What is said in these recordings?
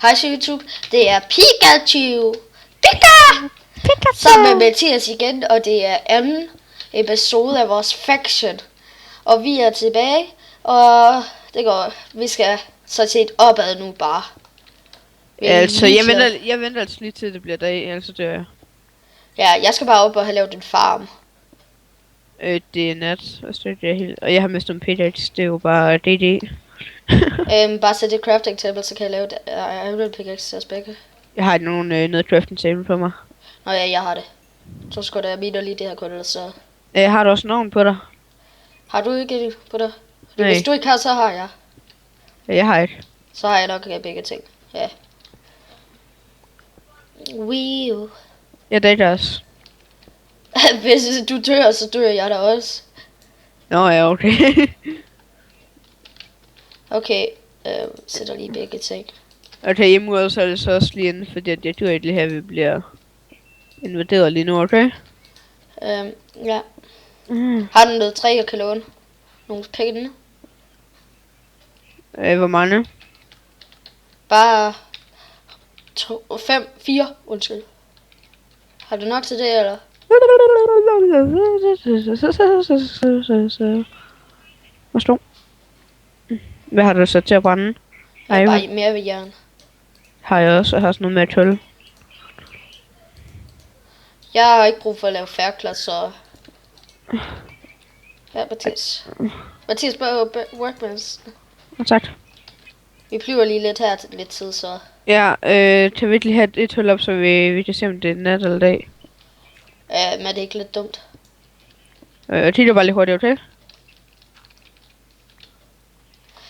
Hej YouTube, det er Pikachu! Sammen med Mathias igen, og det er anden episode af vores faction. Og vi er tilbage, og det går, vi skal så set opad nu bare. Altså, jeg venter altså lige til det bliver dag, ellers dør jeg. Ja, jeg skal bare op og have lavet en farm. Det er nat, og så er helt... Og jeg har mistet en pickaxe, det er jo bare DD. Bare sæt et crafting table, så kan jeg lave det. Jeg vil pickaxe til os begge. Jeg har ikke nogen noget crafting table på mig. Nå ja, jeg har det. Så skal der mine lige det her kun, så... Har du også nogen på dig? Har du ikke det på dig? Nej. Hvis du ikke har, så har jeg. Ja, jeg har ikke. Så har jeg nok begge ting. Ja. Wii. Jeg dater også. Hvis du dør, så dør jeg da også. Nå ja, okay. Okay, sætter lige begge ting. Okay, hjemme så er det så også lige inden, fordi at jeg tror ikke lige her, vi bliver invaderet lige nu, okay? Ja. Har du noget træ, jeg kan låne? Nogle penge? Hvor mange? Bare 4, undskyld. Har du nok til det, eller? Værsgo. Hvad har du så til at brænde? Ja, bare mere ved jern. Har jeg også, og har sådan noget med at tølle. Jeg har ikke brug for at lave færkler, så... Ja, Mathias. Mathias, bare workmans. Tak. Vi flyver lige lidt her til lidt tid, så... Ja, kan vi ikke lige have et hul op, så vi kan se, om det er nat eller dag? Men er det ikke lidt dumt? Titter bare lige hurtigt, okay?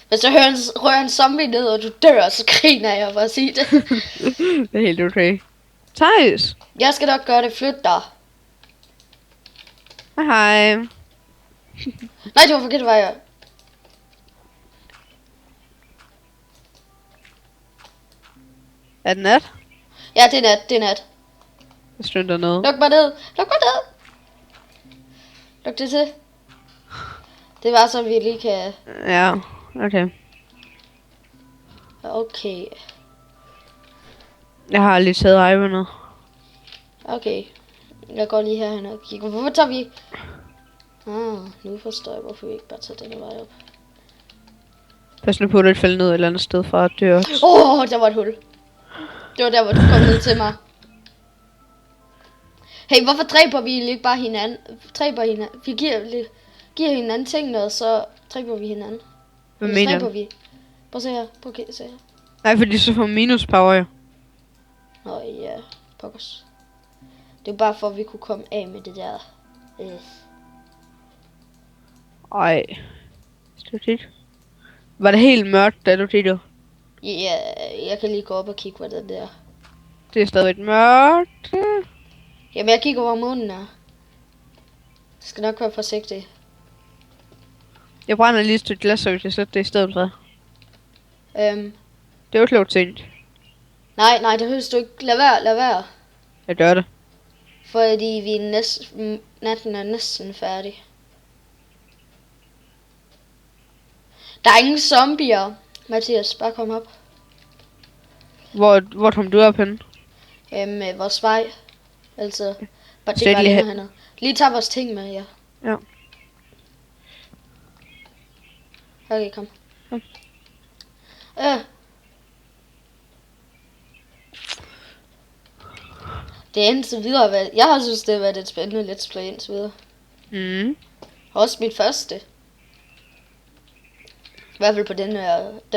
Hvis jeg rører en zombie ned, og du dør, så griner jeg bare at sige det. Det er helt okay. Thijs! Jeg skal nok gøre det, flyt dig. Hej. Nej, det var forkert vej. Er det nat? Ja, det er nat, det er nat. Jeg står dernede. Luk mig ned, luk mig ned. Luk det til. Det var så, vi lige kan... Ja, okay. Okay. Jeg har lige taget ironet. Okay. Jeg går lige herhen og kigger. Hvorfor tager vi... nu forstår jeg, hvorfor vi ikke bare tager denne vej op. Pas nu på, at du ikke falder ned et eller andet sted fra at dør. Der var et hul. Det var der, hvor du kom ned til mig. Hey, hvorfor dræber vi ikke bare hinanden? Vi giver hinanden tingene, og så dræber vi hinanden. Hvad mener du? Vi? Prøv at se her. Prøv at se her. Nej, fordi så får minus power jo. Nå ja, pokkers. Det er bare for, at vi kunne komme af med det der. Ej. Stort. Var det helt mørkt, da du tittede? Ja, jeg kan lige gå op og kigge, hvordan det er. Det er stadig mørkt. Jamen, jeg kigger, hvor månen er. Jeg skal nok være forsigtig. Jeg brænder lige et stykke glas, så vi kan sætte det i stedet for. Det er jo klogt tænkt. Nej, det høres du ikke. Lad være. Jeg gør det. Fordi natten er næsten færdig. Der er ingen zombier. Mathias, bare kom op. Hvor kom du op henne? Vores vej. Altså, bare det var længere hernede. Lige tage vores ting med, ja. Ja. Okay, kom. Det er indtil videre, jeg har synes, det har været et spændende let's play indtil videre. Også mit første. I hvert fald på den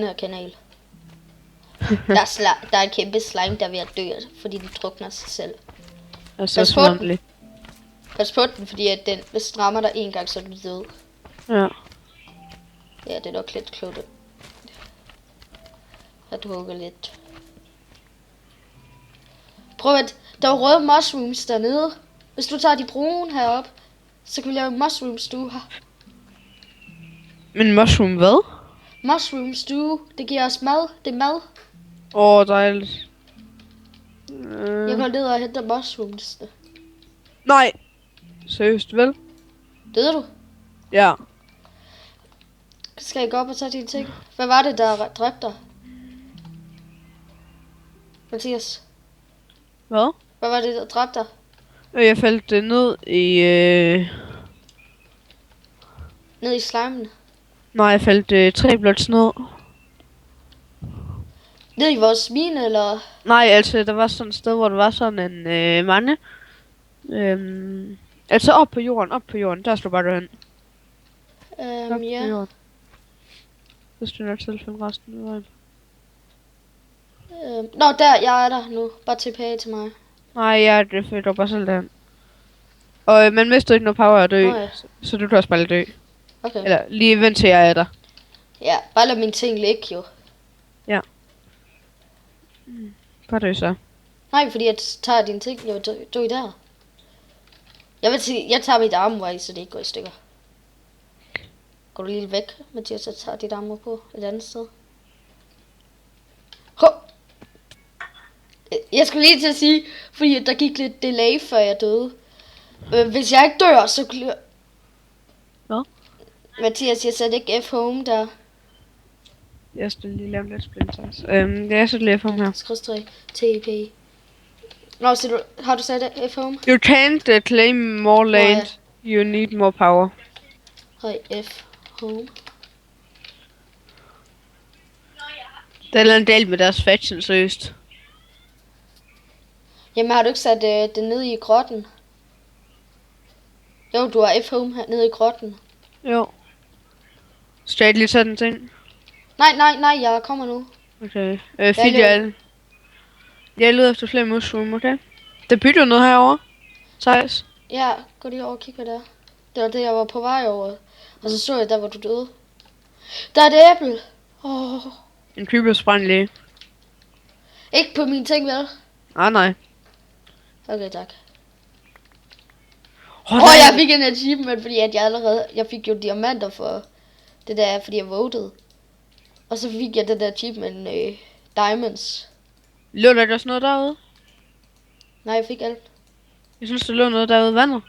her kanal. Der er en kæmpe slime, der er ved at dø, fordi den drukner sig selv. Pas på den, fordi at hvis den rammer dig en gang, så er du død. Ja. Ja, det er nok lidt klogt. At du hugger lidt. Prøv at... Der er røde mushrooms dernede. Hvis du tager de brune herop, så kan vi lave mushroom stew her. Men mushroom hvad? Mushroom stew. Det giver os mad. Det er mad. Dejligt. Jeg går ned og henter mushrooms. Nej. Seriøst, vel? Døde du? Ja. Skal jeg gå op og tage dine ting? Hvad var det, der dræbte dig? Mathias, Hvad? hvad var det, der dræbte dig? Jeg faldt ned i... Ned i slimen? Nej, jeg faldt 3 blocks ned. Ned i vores mine, eller? Nej, altså, der var sådan et sted, hvor der var sådan en mande. Altså op på jorden, der slog bare du hen. Op på Ja. jorden. Så skal du nok selv finde resten af vejen. Nå, der, jeg er der nu. Bare tilbage til mig. Nej, det følte du bare selv derhen. Og man mister ikke noget power at dø, Ja. så du kan også bare dø. Okay. Eller lige vent til jeg er der. Ja, bare lad mine ting ligge, jo. Bare dø så. Nej, fordi jeg tager dine ting, jo, du er der. Jeg vil sige, jeg tager mit armor, så det ikke går i stykker. Går du lige væk, Mathias, så tager dit armor på et andet sted. Hå! Jeg skulle lige til at sige, fordi der gik lidt delay, før jeg døde. Hvis jeg ikke dør, så... Hvad? Mathias, jeg satte ikke F-home der. Jeg skal lige lave lidt splinters. Jeg skal lige F-home her. Skrådstræk, TP. Nå, så har du sat F-home? You can't claim more land. You need more power. Høj, F-home. Der er noget galt med deres faction, seriøst. Jamen, har du ikke sat det ned i grotten? Jo, du har F-home her nede i grotten. Jo. Skal jeg ikke lige tage den ting? Nej, jeg kommer nu. Okay. Fidel. Jeg leder efter flere mushroom, okay? Der bytter noget herovre. Sejs. Ja, gå lige over og kig, hvad det er. Det var det, jeg var på vej over. Og så jeg der, hvor du døde. Der er et æble. En creeper sprang lige. Ikke på mine ting, vel? Nej. Okay, tak. Nej. Jeg fik en achievement, fordi at jeg fik jo diamanter for det der, fordi jeg votede. Og så fik jeg det der achievement, diamonds. Lå der ikke også noget derude? Nej, jeg fik alt. Jeg synes, der lå noget derude i vandet.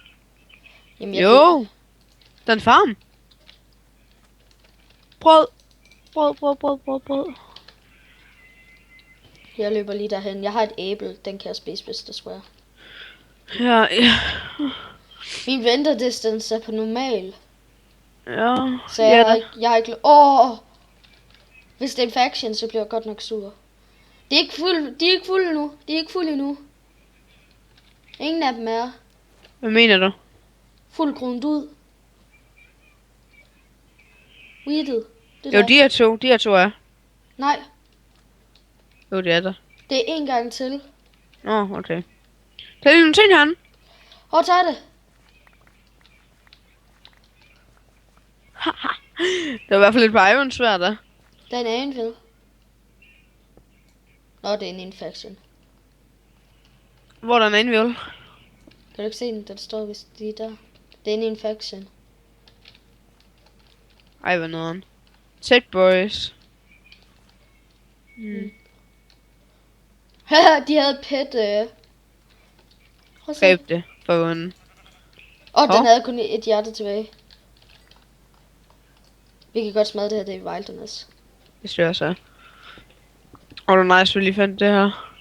Jamen, jeg Jo. Den farm. Brød. Jeg løber lige derhen. Jeg har et æble, den kan jeg spise, hvis det skulle Ja. Min venter distance er på normal. Ja. Så jeg har ikke... Hvis det er en faction, så bliver jeg godt nok sur. De er ikke fulde endnu. Ingen af dem er Hvad mener du? fuldt grundet ud. Weeded. Jo, de her to er. Nej, Jo, det er der. det er en gang til. Okay. Der er lige nogle ting herinde. Tag det. Det var i hvert fald et par ironsvær der. Der er en anvil. Nå, det er en infection. Hvor er der en anvil? Kan du ikke se den? Den står vist lige der. Det er en infection. Ej, hvad noget. Tech boys. De havde pet. Prøv at se. Greb det for en... Den havde kun et hjerte tilbage. Vi kan godt smage det her, det er wilderness. Det styrer sig. Og det er nice, vi lige fandt det her.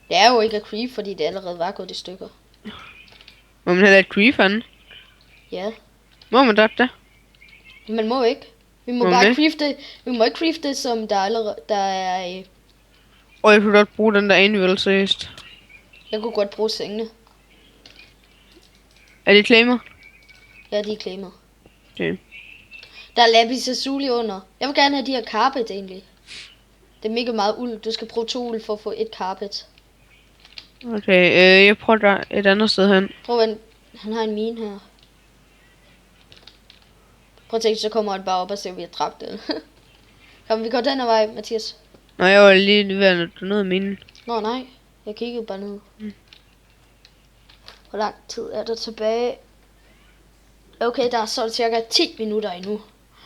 Det er jo ikke at creep, fordi det allerede var gået i stykker. Må man heller ikke creepen? Ja. Må man det? Man må ikke. Vi må Må bare man creep det. Vi må ikke creep det, som der allerede der er. Og jeg kunne godt bruge den der anvil, seriøst. Jeg kunne godt bruge sengene. Er det claimer? Ja, de er claimet. Okay. Der er lapis lazuli under. Jeg vil gerne have de her carpet egentlig. Det er mega meget uld. Du skal bruge 2 uld for at få et carpet. Okay, jeg prøver der et andet sted hen. Prøv at han har en mine her. Prøv at tænke, så kommer han bare op og ser, at vi har dræbt den. Kom, vi går den her vej, Mathias. Nå, jeg var lige ved at nå ned af mine. Nå, nej. Jeg kiggede bare ned. Hvor lang tid er der tilbage? Okay, der er så cirka 10 minutter endnu.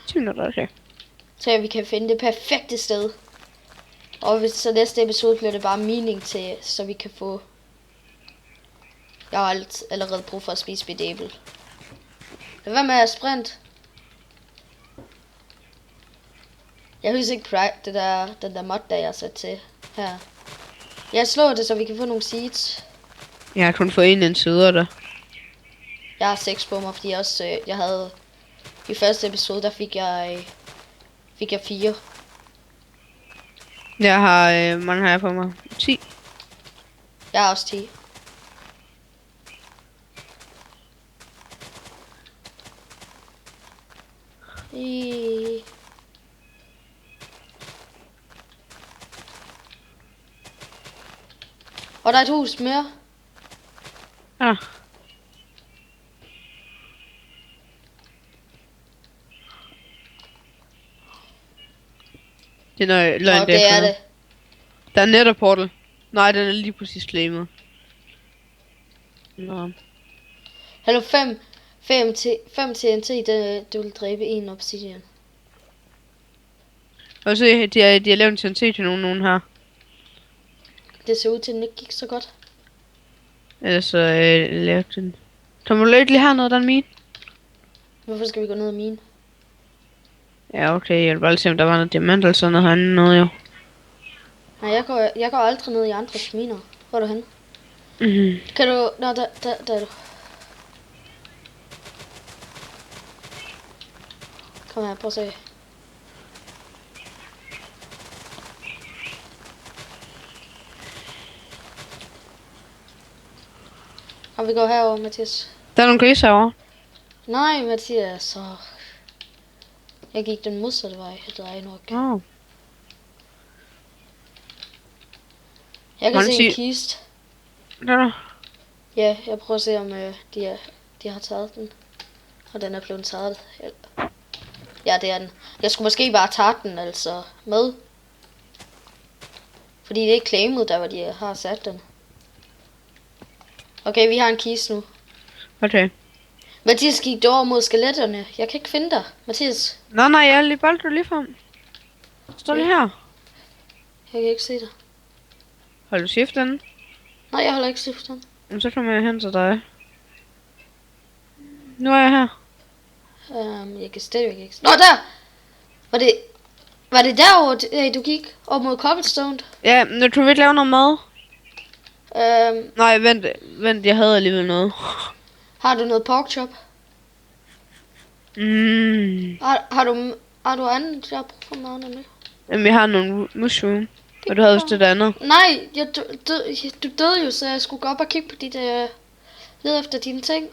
10 minutter, okay. Så vi kan finde det perfekte sted. Og hvis så næste episode bliver det bare mening til, så vi kan få... Jeg har allerede brug for at spise mit æble. Hvad med at sprint? Jeg husker ikke den der mod, der jeg har sat til her. Jeg slår det, så vi kan få nogle seeds. Jeg har kun fået en sider der. Jeg har 6 på mig, fordi jeg havde... I første episode, der fik jeg 4. Jeg har, mange har jeg på mig. 10. Jeg har også 10. Og der er et hus mere. Ah. Det er noget løgn, Nå, det er det. Der er netterportal. Nej, den er lige præcis slæmet. Nå. Hallo, 5 TNT, det vil dræbe en obsidian. Og se, de har lavet en TNT til nogen her. Det ser ud til, at den ikke gik så godt. Ellers så lavet den. Tom, vil du lige hernede, der er en mine? Hvorfor skal vi gå ned ad mine? Ja, okay, jeg vil bare se, om der var noget diamant eller sådan noget herinde noget, jo. Nej, jeg går aldrig ned i andres miner. Hvor er du henne? Mhm. Kan du... Nå, der er du. Kom her, prøv at se. Kom, vi går herover, Mathias. Der er nogle grise herovre. Nej, Mathias, så... Jeg gik den modsatte vej, det er nok. Oh. Jeg kan Må se jeg en sige- kiste. Der. Ja, jeg prøver at se, om de har taget den. Og den er blevet taget. Ja, det er den. Jeg skulle måske bare tage den, altså, med. Fordi det er ikke claimet, der hvor de har sat den. Okay, vi har en kiste nu. Okay. Mathias gik over mod skeletterne. Jeg kan ikke finde dig, Mathias. Nej, jeg er lige boldt lige frem. Står lige her. Jeg kan ikke se dig. Hold du shift den? Nej, jeg holder ikke stift den. Jamen, så kommer jeg hen til dig. Nu er jeg her. Jeg kan stadigvæk ikke. Nå, der! Var det derovre, du gik? Over mod cobblestone? Ja, nu du vil lave noget mad. Øhm, Nej, vent, jeg havde alligevel noget. har du noget pork chop? Har du andet? Jeg har brug for meget nemlig. Jamen, jeg har nogle mushroom. Og du havde vist det andet. Nej, du døde jo, så jeg skulle gå op og kigge på lede efter dine ting.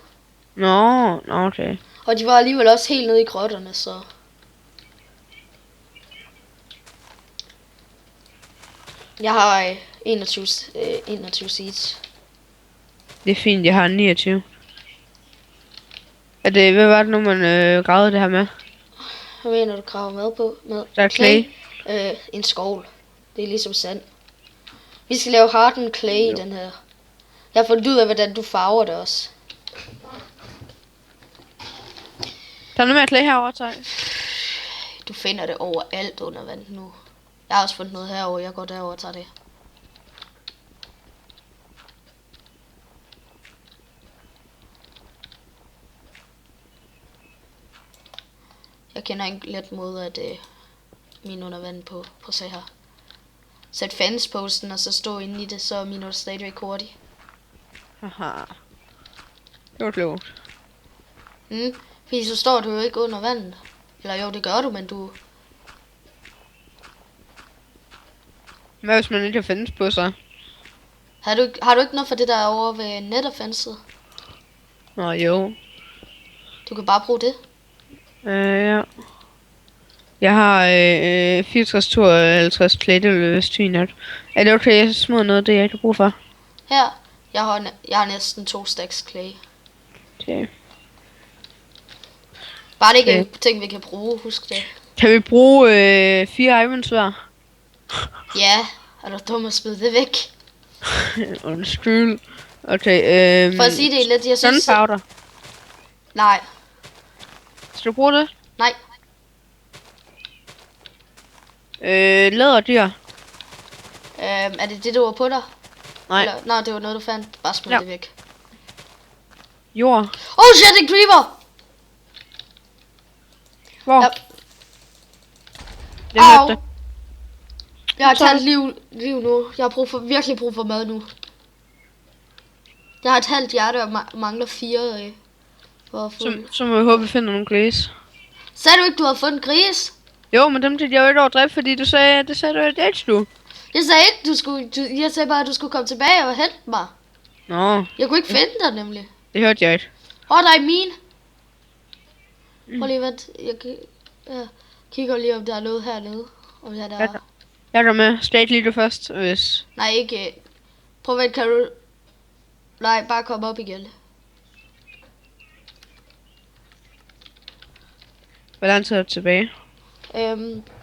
Nå, okay. Og de var alligevel også helt nede i grotterne, så... Jeg har 21 seeds. Det er fint, jeg har 29. Hvad var det nu, man gravede det her med? Hvad mener du graver med på? Med Der er clay. En skovl. Det er ligesom sand. Vi skal lave hardened clay i den her. Jeg har fundet ud af, hvordan du farver det også. Der er noget mere clay herovre, tak. Du finder det overalt under vand nu. Jeg har også fundet noget herover. Jeg går derover og tager det. Jeg kender ikke let mod at mine under vand på se her. Sæt fence posten og så stå inde i det, så er mine stadigvæk hurtigt. Haha. Det var klogt. Fordi så står du jo ikke under vandet. Eller jo, det gør du, men du... Hvad hvis man ikke har findes på sig? Har du ikke noget for det der er over ved netterfenset? Nå, jo. Du kan bare bruge det. Ja. Jeg har 64-52 plate stynat. Er det okay, jeg smider noget af det, jeg ikke har brug for? Her. Jeg har næsten 2 stacks clay. Okay. Bare det ikke en ting, vi kan bruge, husk det. Kan vi bruge 4 irons hver? Ja, er du dum at smide det væk? Undskyld. Okay, For at sige det lidt, jeg synes... Gunpowder. Nej, Skal du bruge det? nej. Læderdyr. Er det du var på dig? Nej. Eller, nej, det var noget, du fandt. Bare smid det væk. Jord. Oh shit, en creeper! Hvor? Ja. Jeg hørte Au! det. Jeg har et Så- halvt liv nu. Jeg har virkelig brug for mad nu. Jeg har et halvt hjerte og mangler 4 for at få det. Så må vi håbe, vi finder nogle grise. Sagde du ikke, du havde fundet en gris? Jo, men dem tænkte jeg jo ikke over at dræbe, fordi det sagde du i dates, du. Jeg sagde ikke, jeg sagde bare, at du skulle komme tilbage og hente mig. Nå, Jeg kunne ikke finde dig nemlig. det hørte jeg ikke. Der er min. Prøv lige vent. Jeg kigger lige, om der er noget hernede. Om der Ja, er... Jeg er der med. Stat lige du først, hvis... Nej, ikke. Prøv vent, kan du... Nej, bare kom op igen. Hvor lang tid er det tilbage?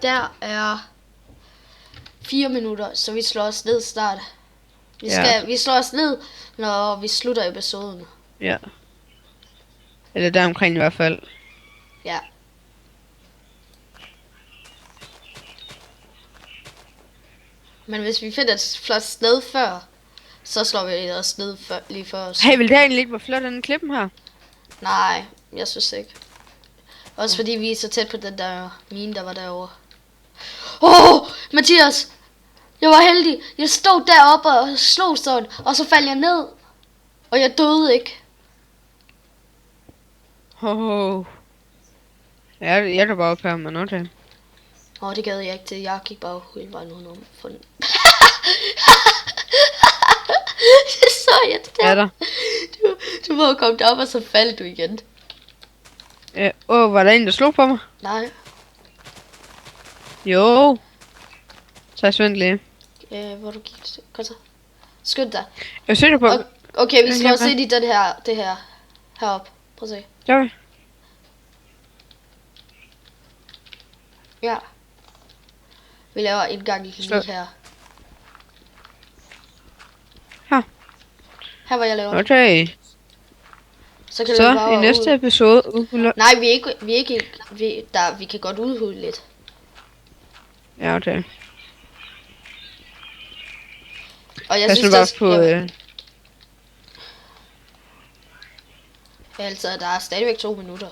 Der er 4 minutter, så vi slår os ned snart. Vi slår os ned, når vi slutter episoden. Ja. Eller der omkring i hvert fald. Ja. Men hvis vi finder et flot sted før, så slår vi os ned lige før. Hey, vil det egentlig ikke være flot, den klippen her? Nej, jeg synes ikke. Også fordi vi er så tæt på den der mine, der var derovre. Mathias! Jeg var heldig. Jeg stod deroppe og slog sådan, og så faldt jeg ned. Og jeg døde ikke. Jeg er der bare oppe her, men okay. Det gad jeg ikke til. Jeg gik bare hele vejen udenom. Det så jeg det der. Er der? Du må komme derop, og så faldt du igen. Var der en, der slog på mig? Nej. Jo. Så jeg svendt lige. Hvor du gik. Kom så. Skynd dig. Jeg er sikker på... Okay, vi slår os ind i det her. Herop. Prøv at se. Ja. Ja. Vi laver en gang lige her. Her. Her hvor jeg laver. Okay. Så kan Så du bare i næste episode udhuler... Nej, vi kan godt udhule lidt. Ja, okay. Og jeg Pas nu synes bare også, på... altså, der er stadigvæk 2 minutter.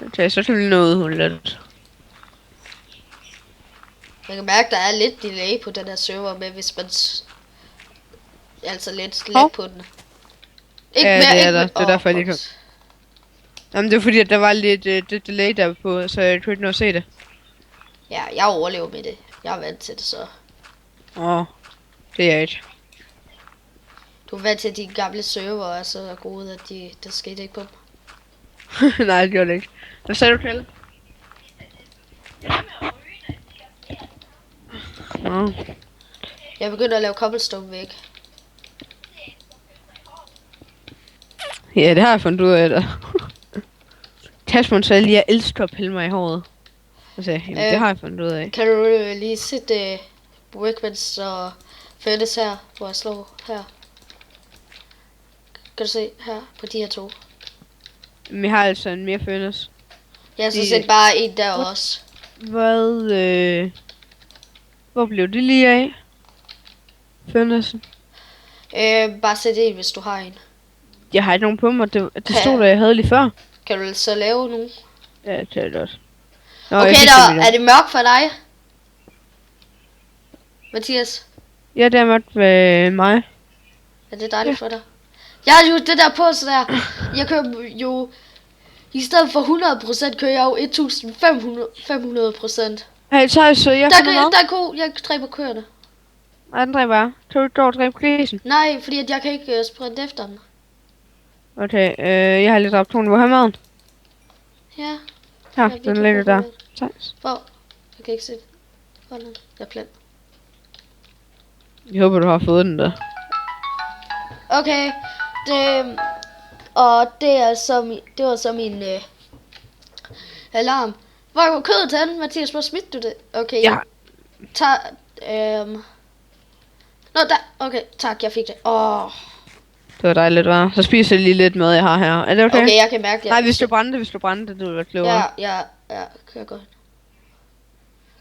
Okay, så kan vi nå udhule lidt. Man kan mærke, der er lidt delay på den her server med, hvis man... Altså lidt på den. Ikke Ja, mere, det er ikke der. mere- Det er derfor, jeg lige kom. Jamen, det er fordi, at der var lidt delay der på, så jeg kunne ikke nå at se det. Ja, jeg overlever med det. Jeg er vant til det, så... Det er jeg ikke. Du er vant til, at de gamle server er så gode, at der skete ikke på dem. Nej, det gjorde det ikke. Hvad sagde du til? Nå. Jeg begynder at lave cobblestone væk. Ja, det har jeg fundet ud af det. Kasper sagde lige, at jeg elsker at pille mig i håret. Altså, det har jeg fundet ud af. Kan du lige sætte Brickmans og Furnace her, hvor jeg slår her? Kan du se her på de her 2? Men jeg har altså en mere furnace. Ja, så sæt bare en der også. Hvor blev det lige af? Furnacen? Bare sæt en, hvis du har en. Jeg har ikke nogen på mig. Det stod der, jeg havde lige før. Kan du så lave nogen? Ja, det er det også. Nå, Okay, er det mørkt for dig? Mathias? Ja, det er mørkt ved mig. Ja, det er dejligt for dig. Jeg har jo det der på, så der. Jeg kører jo... I stedet for 100% kører jeg jo 1500%. Hey, så jeg finder noget. Der er ko, jeg dræber køerne. Nej, den dræber jeg. Kan du ikke dog dræbe grisen? Nej, fordi at jeg kan ikke sprinte efter den. Okay, jeg har lidt dræbt to. Hvor har maden? Ja. Her, vi den kan ligger få der. den. Tak. Hvor? Jeg kan ikke se det. Hvor er den? Jeg er plant. Jeg håber, du har fået den der. Okay. Det var så min alarm. Hvor er kødet hen, Mathias? Hvor smidt du det? Okay, Ja. Nå, der. Okay, tak, jeg fik det. Det var dejligt, hva'? Så spiser jeg lige lidt mad, jeg har her. Er det okay? Okay, jeg kan mærke det. Nej, hvis du brændte det ville være klogere. Ja, kan jeg godt.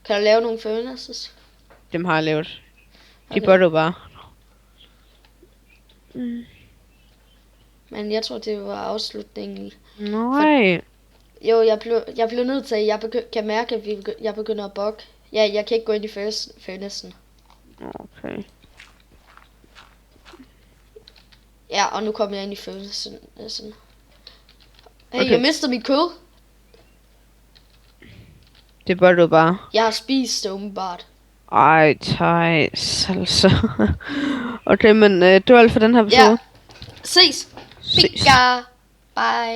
Kan du lave nogle furnaces? Dem har jeg lavet. De Okay. bør du bare. Men jeg tror, det var afslutningen. Nej. Jo, jeg blev nødt til, at kan mærke, at jeg begynder at bugge. Ja, jeg kan ikke gå ind i furnace'en. Okay. Ja, og nu kommer jeg ind i furnace'en. Hey, Okay. jeg mistede mit kød. Det bør du bare. Jeg har spist det åbenbart. Ej, Thijs, altså. Okay, men det var alt for den her episode. Ja. Ses. Ses. Pika. Bye.